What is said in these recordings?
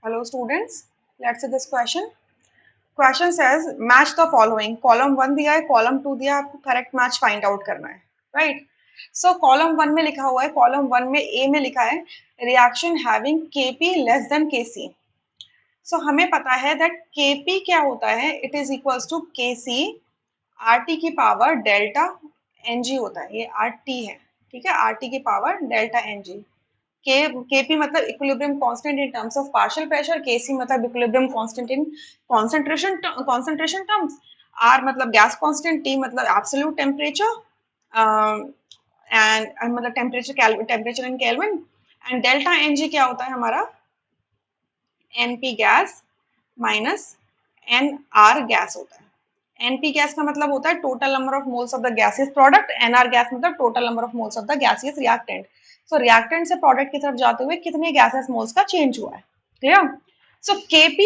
Hello students, let's see this question. Question says match the following. Column 1 दिया है, column 2 दिया है, आपको correct match find out करना है, right? So column 1 में लिखा हुआ है, column 1 में A में लिखा है reaction having Kp less than Kc. So हमें पता है that Kp क्या होता है? It is equals to Kc RT की power delta Ng होता है, ये RT है, ठीक है? RT की power delta Ng. Kp मतलब equilibrium constant in terms of partial pressure, Kc मतलब equilibrium constant in concentration terms, R मतलब गैस कांस्टेंट, T मतलब एब्सोल्यूट टेम्परेचर एंड मतलब temperature in kelvin, and delta Ng क्या होता है हमारा? Np gas minus Nr gas होता है. Np गैस का मतलब होता है total number of moles of the gaseous product, Nr gas मतलब total number of moles of the gaseous reactant. So reactant से प्रोडक्ट की तरफ जाते हुए कितने गैसेस मोल्स का चेंज हुआ है, क्लियर? सो Kp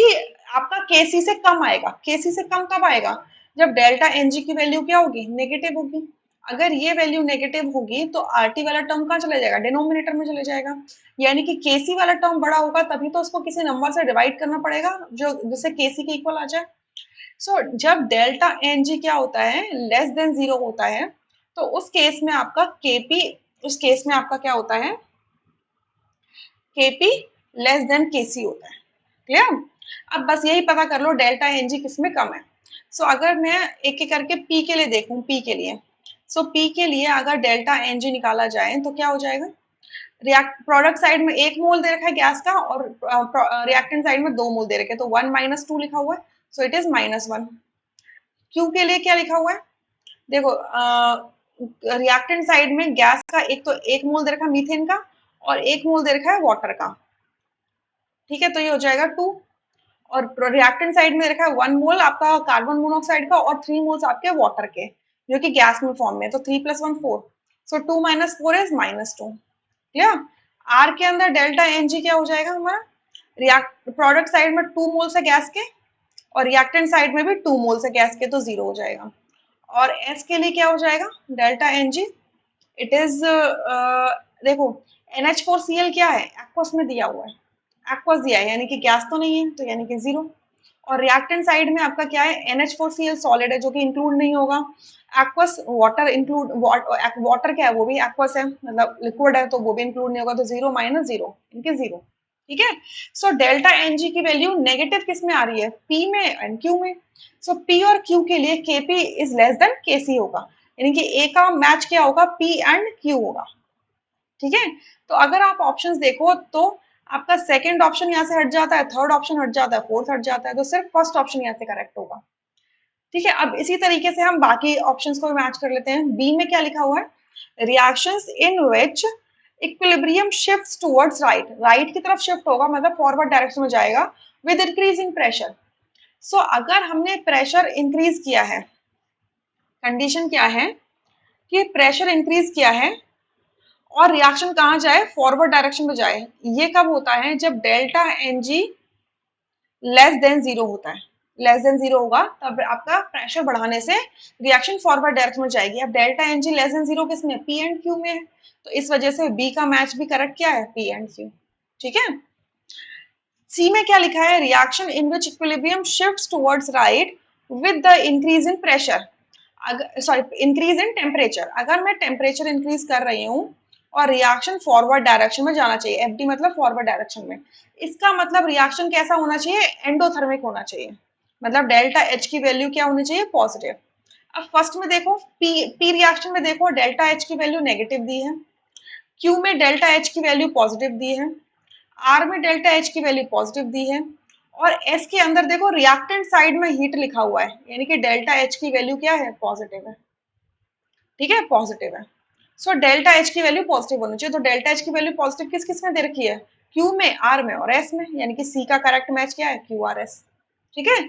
आपका Kc से कम आएगा. Kc से कम कब आएगा? जब डेल्टा Ng की वैल्यू क्या होगी? नेगेटिव होगी. अगर ये वैल्यू नेगेटिव होगी तो RT वाला टर्म कहाँ चले जाएगा? डिनोमिनेटर में चले जाएगा. यानी कि Kc वाला टर्म बड़ा होगा तभी तो उसको किसी नंबर से डिवाइड करना पड़ेगा जो जिससे Kc के इक्वल आ जाए. सो जब डेल्टा Ng क्या होता है? लेस देन 0 होता है, तो उस केस में आपका Kp क्या होता है? Kp लेस देन Kc होता है, क्लियर? अब बस यही पता कर लो डेल्टा Ng किसमें कम है. सो अगर मैं एक एक करके P के लिए देखूं, P के लिए, P के लिए अगर डेल्टा Ng निकाला जाए तो क्या हो जाएगा? प्रोडक्ट साइड में 1 मोल दे रखा है गैस का और रिएक्टेंट साइड में 2 मोल दे रखे, तो 1 - 2 लिखा हुआ है, सो इट इज -1. Q के लिए क्या लिखा हुआ है? देखो रिएक्टेंट साइड में गैस का एक तो 1 मोल दे रखा है मीथेन का और 1 मोल दे रखा है वाटर का, ठीक है? तो ये हो जाएगा 2. और रिएक्टेंट साइड में रखा है 1 मोल आपका कार्बन मोनोऑक्साइड का और 3 मोल्स आपके वाटर के, जो कि गैस में फॉर्म में, तो 3 + 1 4, सो 2 - 4 इज -2, क्लियर? R के अंदर डेल्टा Ng क्या हो जाएगा हमारा? प्रोडक्ट साइड में 2 मोल्स है गैस के और रिएक्टेंट साइड में भी 2 मोल्स है गैस के, तो 0 हो जाएगा. और S के लिए क्या हो जाएगा? डेल्टा Ng इट इज देखो NH4Cl क्या है? एक्वस में दिया हुआ है, एक्वस दिया है यानी कि गैस तो नहीं है, तो यानी कि 0. और रिएक्टेंट साइड में आपका क्या है? NH4Cl सॉलिड है जो कि इंक्लूड नहीं होगा. एक्वस वाटर इंक्लूड, वाटर क्या है? वो भी एक्वस है, मतलब लिक्विड है, तो वो भी इंक्लूड नहीं होगा, तो 0 - 0 इनके 0, ठीक है? सो डेल्टा Ng की वैल्यू नेगेटिव किस में आ रही है? P में एंड Q में. सो P और Q के लिए Kp is less than Kc होगा, यानी कि A का मैच क्या होगा? P एंड Q होगा, ठीक है? तो अगर आप ऑप्शंस देखो तो आपका सेकंड ऑप्शन यहाँ से हट जाता है, थर्ड ऑप्शन हट जाता है, फोर्थ हट जाता है, तो सिर्फ फर्स्ट ऑप्शन यहाँ से करेक्ट होगा, ठीक है? अब इसी तरीके से हम बाकी ऑप्शंस को मैच कर लेते हैं. बी में क्या लिखा हुआ है? Reactions in which equilibrium shifts towards right, right की तरफ शिफ्ट होगा मतलब फॉरवर्ड डायरेक्शन में जाएगा विद इंक्रीजिंग प्रेशर. सो अगर हमने प्रेशर इंक्रीज किया है, कंडीशन क्या है कि प्रेशर इंक्रीज किया है और रिएक्शन कहाँ जाए? फॉरवर्ड डायरेक्शन में जाए. ये कब होता है? जब डेल्टा Ng लेस देन 0 होता है. लेस देन 0 होगा तब आपका प्रेशर बढ़ाने से रिएक्शन फॉरवर्ड डायरेक्शन में जाएगी. अब डेल्टा Ng लेस देन 0 किसमें? P एंड Q में है, तो इस वजह से B का मैच भी करेक्ट क्या है? P एंड Q, ठीक है? सी में क्या लिखा है? Reaction in which equilibrium shifts towards right with the increase in pressure, increase in temperature. अगर मैं टेम्परेचर इंक्रीज कर रही हूँ और रिएक्शन फॉरवर्ड डायरेक्शन में जाना चाहिए, FD मतलब फॉरवर्ड डायरेक्शन में, इसका मतलब रिएक्शन कैसा होना चाहिए? एंडोथर्मिक होना चाहिए, मतलब डेल्टा H की वैल्यू क्या होनी चाहिए? पॉजिटिव. अब फर्स्ट में देखो, P रिएक्शन में देखो डेल्टा H की वैल्यू नेगेटिव दी है, Q में डेल्टा H की वैल्यू पॉजिटिव दी है, R में डेल्टा H की वैल्यू पॉजिटिव दी है, और S के अंदर देखो रिएक्टेंट साइड में हीट लिखा हुआ है, यानी कि डेल्टा H की वैल्यू क्या है? पॉजिटिव है, ठीक है? पॉजिटिव है. सो डेल्टा H की वैल्यू पॉजिटिव होनी चाहिए. तो डेल्टा H की वैल्यू पॉजिटिव किस किस में दे रखी है? Q में, R में और S में, यानी कि C का करेक्ट मैच क्या है? QRS, ठीक है?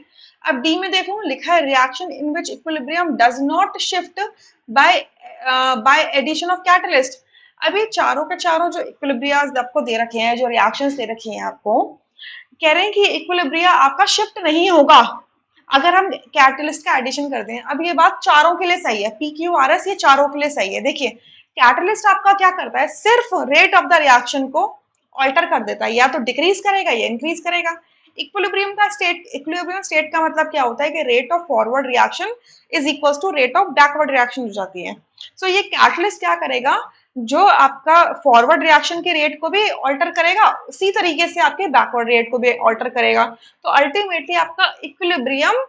अब D में देखो लिखा है reaction in which equilibrium does not shift by addition of catalyst. अभी चारों के चारों जो इक्विलिब्रियाज आपको दे रखे हैं, जो रिएक्शंस दे रखी हैं आपको, कह रहे हैं कि इक्विलिब्रिया आपका शिफ्ट नहीं होगा अगर हम कैटलिस्ट का एडिशन कर दें. अब ये बात चारों के लिए सही है, PQRS ये चारों के लिए सही है. देखिए कैटलिस्ट आपका क्या करता है? सिर्फ रेट ऑफ द रिएक्शन को ऑल्टर कर देता है, या तो डिक्रीज करेगा या इंक्रीज करेगा। इक्विलिब्रियम स्टेट का मतलब क्या होता है कि rate of forward reaction is equal to rate of backward reaction हो जाती है। सो ये कैटलिस्ट क्या करेगा, जो आपका फॉरवर्ड रिएक्शन के रेट को भी ऑल्टर करेगा, उसी तरीके से आपके बैकवर्ड रेट को भी ऑल्टर करेगा। तो अल्टीमेटली आपका इक्विलिब्रियम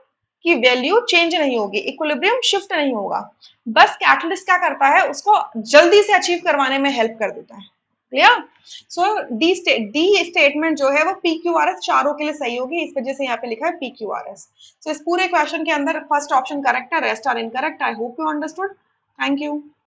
की वैल्यू चेंज नहीं होगी, इक्विलिब्रियम शिफ्ट नहीं होगा। बस कैटलिस्ट क्या करता है, उसको जल्दी से अचीव करवाने में हेल्प कर देता है। क्लियर? सो डी स्टेटमेंट जो है वो पी क्यू आर एस चारों के लिए सही होगी, इस वजह से यहाँ पे लिखा है P Q R S. So इस पूरे क्वेश्चन के अंदर फर्स्ट ऑप्शन करेक्ट है, rest are incorrect. I hope you understood. Thank you.